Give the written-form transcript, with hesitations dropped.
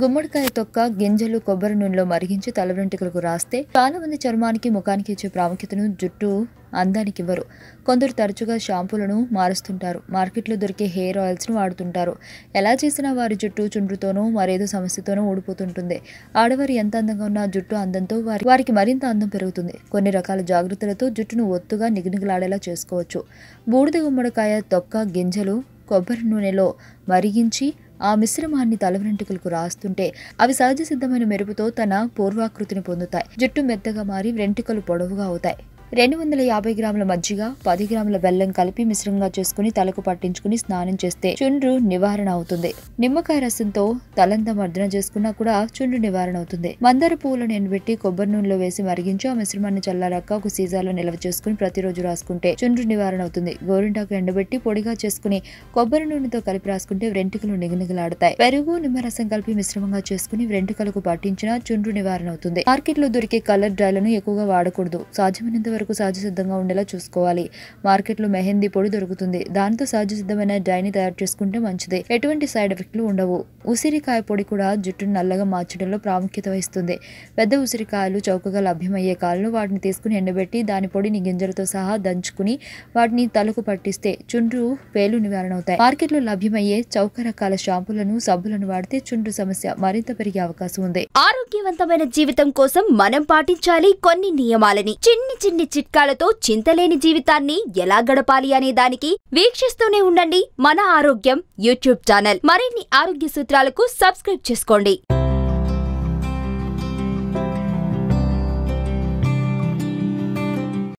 గుమ్మడికాయ తొక్క గింజలు కొబ్బరి నూనెలో మరిగించి తల వెంట్రుకలకు రాస్తే చాలా మంది చర్మానికి ముఖానికి ఇచ్చే ప్రాముఖ్యతను జుట్టు అందానికి ఇవ్వరు. కొందరు తరచుగా షాంపూలను మారుస్తుంటారు. మార్కెట్లో దొరికే హెయిర్ ఆయిల్స్ ను వాడుతుంటారు. ఎలా చేసినా వారి జుట్టు చుండ్రుతోనూ మరేదో సమస్యతోనూ ఊడిపోతుంటుంది. ఆడవారు ఎంత అందంగా ఉన్నా జుట్టు అందంతో వారికి మరింత అందం పెరుగుతుంది. కొన్ని రకాల జాగ్రత్తలతో జుట్టును ఒత్తుగా నిగనిగలాడేలా చేసుకోవచ్చు. బూడిద గుమ్మడికాయ తొక్క గింజలు కొబ్బరి నూనెలో మరిగించి ఆ మిశ్రమాన్ని తల వెంట్రుకలకు రాస్తుంటే అవి సహజ సిద్ధమైన మెరుపుతో తన పూర్వాకృతిని పొందుతాయి. జుట్టు మెత్తగా మారి వెంట్రుకలు పొడవుగా అవుతాయి. 250 గ్రాముల మజ్జిగ, 10 గ్రాముల బెల్లం కలిపి మిశ్రమంగా చేసుకుని తలకు పట్టించుకుని స్నానం చేస్తే చుండ్రు నివారణ అవుతుంది. నిమ్మకాయ రసంతో తలంతా మర్దన చేసుకున్నా కూడా చుండ్రు నివారణ అవుతుంది. మందార పువ్వులను ఎండబెట్టి కొబ్బరి నూనెలో వేసి మరిగించి ఆ మిశ్రమాన్ని చల్లారాక ఒక సీసాలో నిల్వ చేసుకుని ప్రతిరోజు రాసుకుంటే చుండ్రు నివారణ అవుతుంది. గోరింటాకు ఎండబెట్టి పొడిగా చేసుకుని కొబ్బరి నూనెతో కలిపి రాసుకుంటే వెంట్రుకలు నిగనిగలాడతాయి. పెరుగు, నిమ్మరసం కలిపి మిశ్రమంగా చేసుకుని వెంట్రుకలకు పట్టించిన చుండ్రు నివారణ అవుతుంది. మార్కెట్ లో దొరికే కలర్ డ్రైలను ఎక్కువగా వాడకూడదు. సాధ్యమైనంత వరకు సహజ సిద్ధంగా ఉండేలా చూసుకోవాలి. మార్కెట్లో మెహందీ పొడి దొరుకుతుంది. దాంతో సహజ సిద్ధమైన డ్రైని తయారు చేసుకుంటే మంచిది. ఎటువంటి సైడ్ ఎఫెక్ట్లు ఉండవు. ఉసిరికాయ పొడి కూడా జుట్టును నల్లగా మార్చడంలో ప్రాముఖ్యత వహిస్తుంది. పెద్ద ఉసిరికాయలు చౌకగా లభ్యమయ్యే కాలంలో వాటిని తీసుకుని ఎండబెట్టి దాని పొడిని గింజలతో సహా దంచుకుని వాటిని తలకు పట్టిస్తే చుండ్రు, పేలు నివారణ అవుతాయి. మార్కెట్లో లభ్యమయ్యే చౌక రకాల షాంపూలను, సబ్బులను వాడితే చుండ్రు సమస్య మరింత పెరిగే అవకాశం ఉంది. ఆరోగ్యవంతమైన జీవితం కోసం మనం పాటించాలి కొన్ని నియమాలని. చిన్ని చిట్కాలతో చింతలేని జీవితాన్ని ఎలా గడపాలి అనే దానికి వీక్షిస్తూనే ఉండండి మన ఆరోగ్యం యూట్యూబ్ ఛానల్. మరిన్ని ఆరోగ్య సూత్రాలకు సబ్స్క్రైబ్ చేసుకోండి.